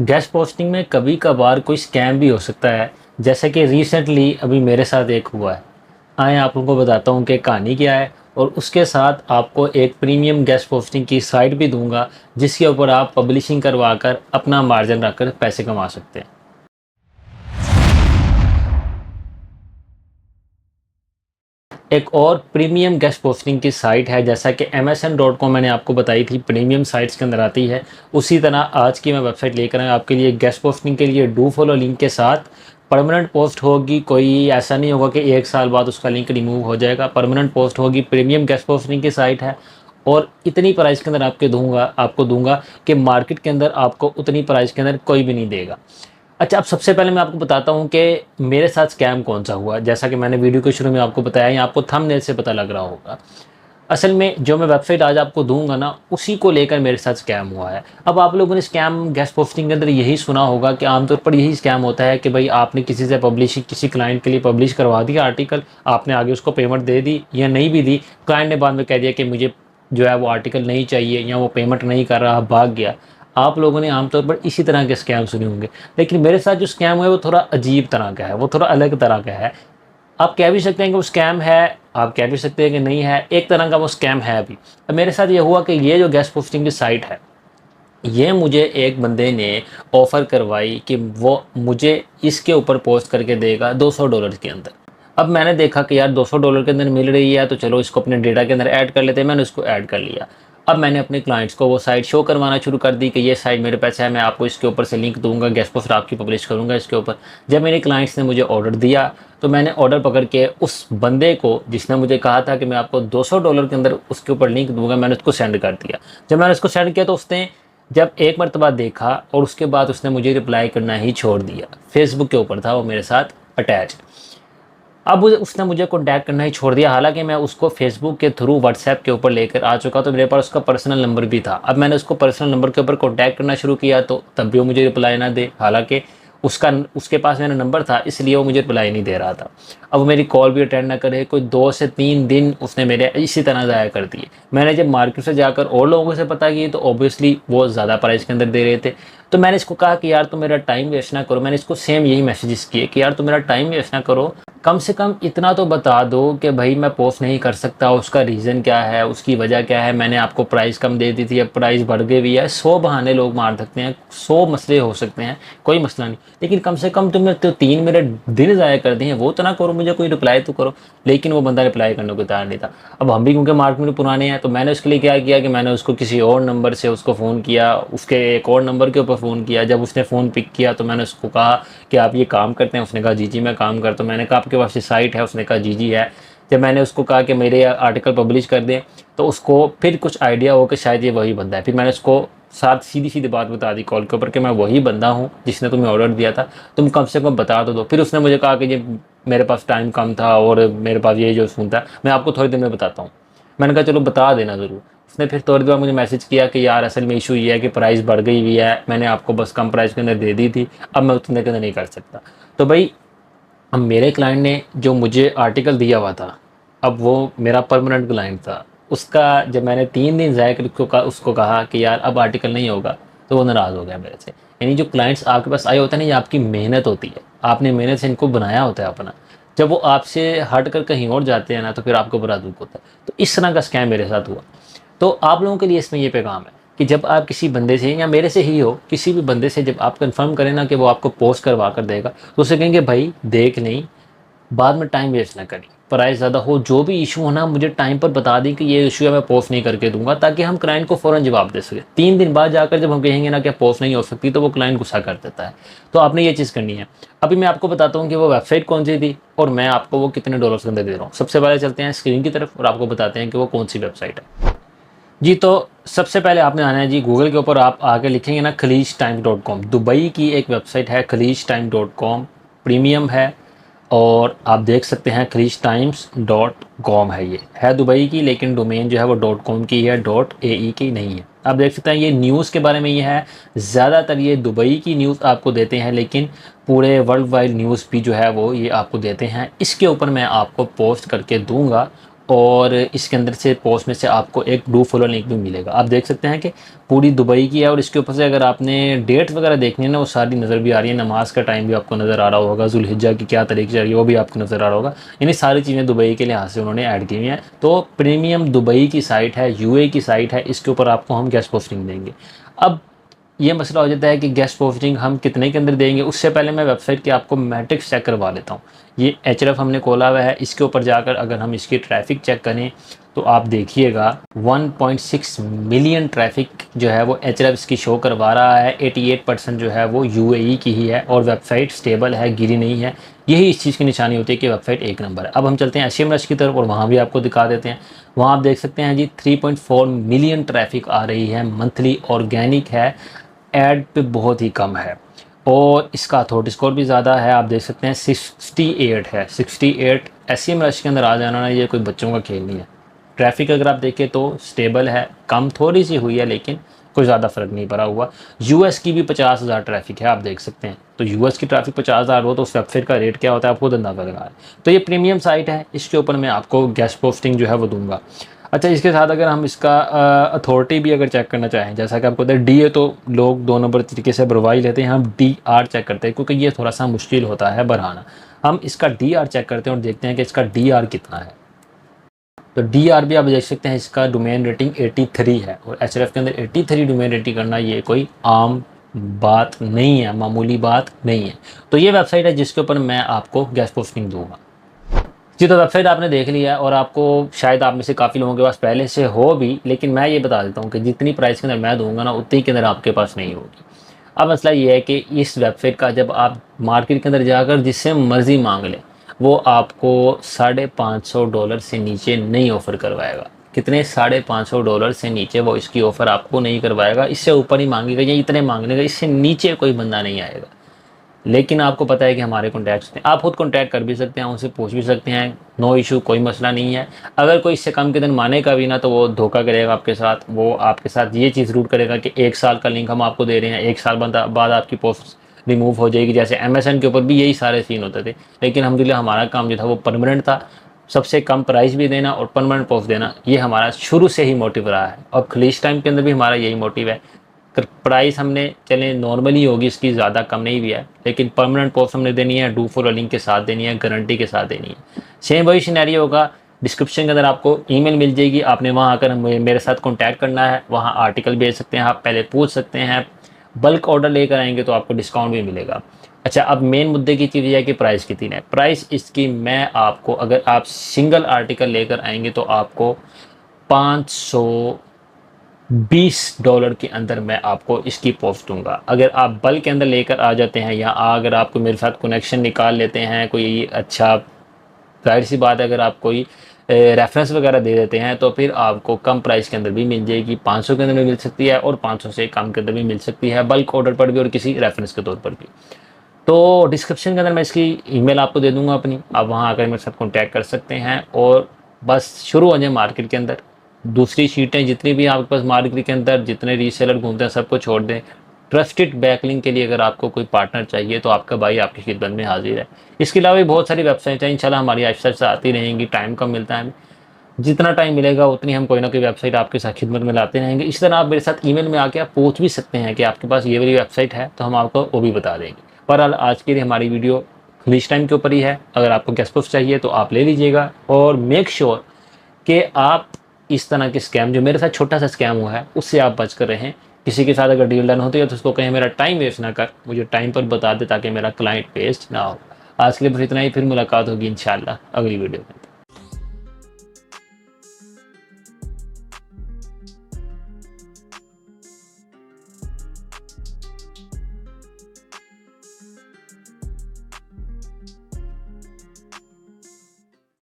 Guest posting में कभी कभार कोई स्कैम भी हो सकता है, जैसे कि रिसेंटली अभी मेरे साथ एक हुआ है। आए आप लोगों को बताता हूँ कि कहानी क्या है, और उसके साथ आपको एक प्रीमियम गेस्ट पोस्टिंग की साइट भी दूंगा, जिसके ऊपर आप पब्लिशिंग करवा कर अपना मार्जिन रखकर पैसे कमा सकते हैं। एक और प्रीमियम गेस्ट पोस्टिंग की साइट है, जैसा कि MSN.com मैंने आपको बताई थी प्रीमियम साइट्स के अंदर आती है। उसी तरह आज की मैं वेबसाइट लेकर आया आपके लिए गेस्ट पोस्टिंग के लिए डू फॉलो लिंक के साथ। परमानेंट पोस्ट होगी, कोई ऐसा नहीं होगा कि 1 साल बाद उसका लिंक रिमूव हो जाएगा। परमानेंट पोस्ट होगी, प्रीमियम गेस्ट पोस्टिंग की साइट है, और इतनी प्राइस के अंदर आपको दूंगा कि मार्केट के अंदर आपको उतनी प्राइस के अंदर कोई भी नहीं देगा। अच्छा, अब सबसे पहले मैं आपको बताता हूँ कि मेरे साथ स्कैम कौन सा हुआ। जैसा कि मैंने वीडियो के शुरू में आपको बताया, या आपको थंबनेल से पता लग रहा होगा। असल में जो मैं वेबसाइट आज आपको दूंगा ना, उसी को लेकर मेरे साथ स्कैम हुआ है। अब आप लोगों ने स्कैम गेस्ट पोस्टिंग के अंदर यही सुना होगा कि आमतौर पर यही स्कैम होता है कि भाई आपने किसी से किसी क्लाइंट के लिए पब्लिश करवा दिया आर्टिकल, आपने आगे उसको पेमेंट दे दी या नहीं भी दी, क्लाइंट ने बाद में कह दिया कि मुझे जो है वो आर्टिकल नहीं चाहिए, या वो पेमेंट नहीं कर रहा, भाग गया। आप लोगों ने आमतौर पर इसी तरह के स्कैम सुने होंगे, लेकिन मेरे साथ जो स्कैम हुआ है वो थोड़ा अजीब तरह का है, वो थोड़ा अलग तरह का है। आप कह भी सकते हैं कि वो स्कैम है, आप कह भी सकते हैं कि नहीं है, एक तरह का वो स्कैम है भी। अब मेरे साथ ये हुआ कि ये जो गेस्ट पोस्टिंग की साइट है, ये मुझे एक बंदे ने ऑफ़र करवाई कि वो मुझे इसके ऊपर पोस्ट करके देगा $200 के अंदर। अब मैंने देखा कि यार $200 के अंदर मिल रही है, तो चलो इसको अपने डेटा के अंदर ऐड कर लेते हैं। मैंने उसको ऐड कर लिया। अब मैंने अपने क्लाइंट्स को वो साइट शो करवाना शुरू कर दी कि ये साइट मेरे पास है, मैं आपको इसके ऊपर से लिंक दूंगा, गेस्ट पोस्ट आपकी पब्लिश करूंगा इसके ऊपर। जब मेरे क्लाइंट्स ने मुझे ऑर्डर दिया, तो मैंने ऑर्डर पकड़ के उस बंदे को, जिसने मुझे कहा था कि मैं आपको $200 के अंदर उसके ऊपर लिंक दूंगा, मैंने उसको सेंड कर दिया। जब मैंने उसको सेंड किया, तो उसने जब एक मरतबा देखा, और उसके बाद उसने मुझे रिप्लाई करना ही छोड़ दिया। फेसबुक के ऊपर था वो मेरे साथ अटैच। अब उसने मुझे कॉन्टैक्ट करना ही छोड़ दिया, हालांकि मैं उसको फेसबुक के थ्रू व्हाट्सएप के ऊपर लेकर आ चुका, तो मेरे पास उसका पर्सनल नंबर भी था। अब मैंने उसको पर्सनल नंबर के ऊपर कॉन्टैक्ट करना शुरू किया, तो तब भी वो मुझे रिप्लाई ना दे, हालांकि उसके पास मेरा नंबर था, इसलिए वो मुझे रिप्लाई नहीं दे रहा था। अब वो मेरी कॉल भी अटेंड ना करे, कोई 2 से 3 दिन उसने मेरे इसी तरह ज़ाया कर दिए। मैंने जब मार्केट से जाकर और लोगों से पता किया, तो ऑब्वियसली वो ज़्यादा प्राइस के अंदर दे रहे थे। तो मैंने इसको कहा कि यार तुम मेरा टाइम वेस्ट ना करो। मैंने इसको सेम यही मैसेजेस किए कि यार तुम मेरा टाइम वेस्ट ना करो, कम से कम इतना तो बता दो कि भाई मैं पोस्ट नहीं कर सकता, उसका रीज़न क्या है, उसकी वजह क्या है। मैंने आपको प्राइस कम दे दी थी, अब प्राइस बढ़ गई भी है। 100 बहाने लोग मार सकते हैं, 100 मसले हो सकते हैं, कोई मसला नहीं, लेकिन कम से कम तुमने तो 3 मेरे दिन ज़ाया कर दिए हैं, वो तो ना करो, मुझे कोई रिप्लाई तो करो। लेकिन वो बंदा रिप्लाई करने को तैयार नहीं था। अब हम भी क्योंकि मार्केट में पुराने हैं, तो मैंने उसके लिए क्या किया कि मैंने उसको किसी और नंबर से उसको फ़ोन किया, उसके एक और नंबर के ऊपर फ़ोन किया। जब उसने फ़ोन पिक किया, तो मैंने उसको कहा कि आप ये काम करते हैं? उसने कहा जी जी मैं काम करता हूँ। मैंने कहा आपके पास ये साइट है? उसने कहा जी जी है। जब मैंने उसको कहा कि मेरे आर्टिकल पब्लिश कर दें, तो उसको फिर कुछ आइडिया हो कि शायद ये वही बंदा है। फिर मैंने उसको साथ सीधी सीधी बात बता दी कॉल के ऊपर कि मैं वही बंदा हूँ जिसने तुम्हें ऑर्डर दिया था, तुम कम से कम बता तो दो। फिर उसने मुझे कहा कि ये मेरे पास टाइम कम था, और मेरे पास ये जो सुनता, मैं आपको थोड़ी देर में बताता हूँ। मैंने कहा चलो बता देना ज़रूर। उसने फिर थोड़ी देर बाद मुझे मैसेज किया कि यार असल में इशू ये है कि प्राइस बढ़ गई हुई है, मैंने आपको बस कम प्राइस के अंदर दे दी थी, अब मैं उतने के अंदर नहीं कर सकता। तो भाई, अब मेरे क्लाइंट ने जो मुझे आर्टिकल दिया हुआ था, अब वो मेरा परमानेंट क्लाइंट था। उसका जब मैंने 3 दिन ज़ाया कर उसको कहा कि यार अब आर्टिकल नहीं होगा, तो वो नाराज़ हो गया मेरे से। यानी जो क्लाइंट्स आपके पास आए होते हैं ना, ये आपकी मेहनत होती है, आपने मेहनत से इनको बनाया होता है अपना। जब वो आपसे हट कर कहीं और जाते हैं ना, तो फिर आपको बड़ा दुख होता है। तो इस तरह का स्कैम मेरे साथ हुआ। तो आप लोगों के लिए इसमें ये पैगाम है कि जब आप किसी बंदे से, या मेरे से ही हो, किसी भी बंदे से जब आप कंफर्म करें ना कि वो आपको पोस्ट करवा कर देगा, तो उसे कहेंगे भाई देख नहीं, बाद में टाइम वेस्ट ना करें, प्राइस ज़्यादा हो, जो भी इशू हो ना मुझे टाइम पर बता दें कि ये इशू है, मैं पोस्ट नहीं करके दूंगा, ताकि हम क्लाइंट को फ़ौरन जवाब दे सकें। 3 दिन बाद जाकर जब हम कहेंगे ना कि पोस्ट नहीं हो सकती, तो वो क्लाइंट गुस्सा कर देता है। तो आपने ये चीज़ करनी है। अभी मैं आपको बताता हूँ कि वो वेबसाइट कौन सी थी, और मैं आपको वो कितने डॉलर्स के अंदर दे रहा हूँ। सबसे पहले चलते हैं स्क्रीन की तरफ, और आपको बताते हैं कि वो कौन सी वेबसाइट है। जी, तो सबसे पहले आपने आना है जी गूगल के ऊपर, आप आके लिखेंगे ना khaleejtimes.com। दुबई की एक वेबसाइट है khaleejtimes.com, प्रीमियम है, और आप देख सकते हैं khaleejtimes.com है। ये है दुबई की, लेकिन डोमेन जो है वो .com की है, .ae की नहीं है। आप देख सकते हैं ये न्यूज़ के बारे में ये है। ज़्यादातर ये दुबई की न्यूज़ आपको देते हैं, लेकिन पूरे वर्ल्ड वाइड न्यूज़ भी जो है वो ये आपको देते हैं। इसके ऊपर मैं आपको पोस्ट करके दूंगा, और इसके अंदर से पोस्ट में से आपको एक डू फॉलो लिंक भी मिलेगा। आप देख सकते हैं कि पूरी दुबई की है और इसके ऊपर से अगर आपने डेट वगैरह देखनी है ना, वो सारी नज़र भी आ रही है। नमाज का टाइम भी आपको नज़र आ रहा होगा, जुल्हिज्जा की क्या तारीख जा रही है वो भी आपको नज़र आ रहा होगा। यानी सारी चीज़ें दुबई के लिहाज से उन्होंने ऐड की हुई हैं। तो प्रीमियम दुबई की साइट है, यूए की साइट है, इसके ऊपर आपको हम गेस्ट पोस्टिंग देंगे। अब ये मसला हो जाता है कि गेस्ट पोस्टिंग हम कितने के अंदर देंगे। उससे पहले मैं वेबसाइट के आपको मैट्रिक्स चेक करवा लेता हूँ। ये एचरएफ हमने खोला हुआ है, इसके ऊपर जाकर अगर हम इसकी ट्रैफिक चेक करें तो आप देखिएगा 1.6 मिलियन ट्रैफिक जो है वो एचरएफ इसकी शो करवा रहा है। 88% जो है वो यूएई की ही है और वेबसाइट स्टेबल है, गिरी नहीं है। यही इस चीज़ की निशानी होती है कि वेबसाइट एक नंबर है। अब हम चलते हैं एसईएमएस की तरफ और वहाँ भी आपको दिखा देते हैं। वहाँ आप देख सकते हैं जी 3.4 मिलियन ट्रैफिक आ रही है मंथली, ऑर्गेनिक है, ऐड पे बहुत ही कम है और इसका अथॉरिटी स्कोर भी ज़्यादा है। आप देख सकते हैं 68 है। 68 एसईएमएस के अंदर आ जाना ना, ये कोई बच्चों का खेल नहीं है। ट्रैफिक अगर आप देखें तो स्टेबल है, कम थोड़ी सी हुई है लेकिन कोई ज़्यादा फ़र्क नहीं पड़ा हुआ। यूएस की भी 50,000 ट्रैफिक है, आप देख सकते हैं। तो यूएस की ट्रैफिक 50,000 हो तो उस वेबसाइट का रेट क्या होता है आपको अंदाज़ा लगा है। तो ये प्रीमियम साइट है, इसके ऊपर मैं आपको गेस्ट पोस्टिंग जो है वो दूंगा। अच्छा, इसके साथ अगर हम इसका अथॉरिटी भी अगर चेक करना चाहें, जैसा कि आपको पता है डी ए तो लोग 2 नंबर तरीके से भरवा ही लेते हैं, हम डी आर चेक करते हैं क्योंकि ये थोड़ा सा मुश्किल होता है भराना। हम इसका डी आर चेक करते हैं और देखते हैं कि इसका डी आर कितना है। तो डी आर भी आप देख सकते हैं, इसका डोमेन रेटिंग 83 है और एचआरएफ के अंदर 83 डोमेन रेटिंग करना ये कोई आम बात नहीं है, मामूली बात नहीं है। तो ये वेबसाइट है जिसके ऊपर मैं आपको गेस्ट पोस्टिंग दूंगा जी। तो वेबसाइट आपने देख लिया है और आपको शायद आप में से काफ़ी लोगों के पास पहले से हो भी, लेकिन मैं ये बता देता हूँ कि जितनी प्राइस के अंदर मैं दूंगा ना उतनी के अंदर आपके पास नहीं होगी। अब मसला ये है कि इस वेबसाइट का जब आप मार्केट के अंदर जाकर जिससे मर्ज़ी मांग लें, वो आपको $550 से नीचे नहीं ऑफ़र करवाएगा। कितने? $550 से नीचे वो इसकी ऑफ़र आपको नहीं करवाएगा। इससे ऊपर ही मांगेगा या इतने मांगने का, इससे नीचे कोई बंदा नहीं आएगा। लेकिन आपको पता है कि हमारे कॉन्टैक्ट्स हैं, आप खुद कॉन्टैक्ट कर भी सकते हैं, उनसे पूछ भी सकते हैं, नो इशू, कोई मसला नहीं है। अगर कोई इससे कम के दिन मानेगा भी ना तो वो धोखा करेगा आपके साथ। वो आपके साथ ये चीज़ रूट करेगा कि 1 साल का लिंक हम आपको दे रहे हैं, 1 साल बाद आपकी पोस्ट रिमूव हो जाएगी। जैसे अमेज़न के ऊपर भी यही सारे सीन होते थे, लेकिन अल्हम्दुलिल्लाह हमारा काम जो था वो परमानेंट था। सबसे कम प्राइस भी देना और परमानेंट पोस्ट देना, ये हमारा शुरू से ही मोटिव रहा है और खलीज टाइम के अंदर भी हमारा यही मोटिव है। प्राइस हमने चले नॉर्मली होगी इसकी, ज़्यादा कम नहीं भी है, लेकिन परमानेंट पोस्ट हमने देनी है, डू फॉलो लिंक के साथ देनी है, गारंटी के साथ देनी है। सेम वही सिनेरियो होगा। डिस्क्रिप्शन के अंदर आपको ईमेल मिल जाएगी, आपने वहाँ आकर मेरे साथ कांटेक्ट करना है, वहाँ आर्टिकल भेज सकते हैं, आप पहले पूछ सकते हैं। बल्क ऑर्डर लेकर आएंगे तो आपको डिस्काउंट भी मिलेगा। अच्छा, अब मेन मुद्दे की चीज़ है कि प्राइस कितनी है। प्राइस इसकी मैं आपको, अगर आप सिंगल आर्टिकल लेकर आएंगे तो आपको $520 के अंदर मैं आपको इसकी पोस्ट दूंगा। अगर आप बल्क के अंदर लेकर आ जाते हैं या अगर आपको मेरे साथ कनेक्शन निकाल लेते हैं कोई अच्छा, जाहिर सी बात है अगर आप कोई रेफरेंस वगैरह दे देते हैं तो फिर आपको कम प्राइस के अंदर भी मिल जाएगी। 500 के अंदर भी मिल सकती है और 500 से कम के अंदर भी मिल सकती है, बल्क ऑर्डर पर भी और किसी रेफरेंस के तौर पर भी। तो डिस्क्रिप्शन के अंदर मैं इसकी ईमेल आपको दे दूंगा अपनी, आप वहाँ आकर मेरे साथ कॉन्टैक्ट कर सकते हैं और बस शुरू हो जाए मार्केट के अंदर। दूसरी शीटें जितनी भी आपके पास मार्केट के अंदर जितने रीसेलर घूमते हैं सबको छोड़ दें। ट्रस्टेड बैकलिंक के लिए अगर आपको कोई पार्टनर चाहिए तो आपका भाई आपकी खिदमत में हाजिर है। इसके अलावा भी बहुत सारी वेबसाइट हैं, इंशाल्लाह हमारी आहिस्ता आहिस्ता आती रहेंगी। टाइम कम मिलता है हमें, जितना टाइम मिलेगा उतनी हम कोई ना कोई वेबसाइट आपके साथ खिदमत में लाते रहेंगे। इस तरह आप मेरे साथ ईमेल में आके आप पूछ भी सकते हैं कि आपके पास ये वाली वेबसाइट है तो हम आपको वो भी बता देंगे। बहरहाल आज के लिए हमारी वीडियो खलीज टाइम के ऊपर ही है। अगर आपको गेस्ट पोस्ट चाहिए तो आप ले लीजिएगा और मेक श्योर कि आप इस तरह के स्कैम, जो मेरे साथ छोटा सा स्कैम हुआ है, उससे आप बच कर रहें। किसी के साथ अगर डील डन होती है तो उसको कहें मेरा टाइम वेस्ट ना कर, मुझे टाइम पर बता दे ताकि मेरा क्लाइंट वेस्ट ना हो। आज के लिए बस इतना ही, फिर मुलाकात होगी इंशाल्लाह अगली वीडियो में।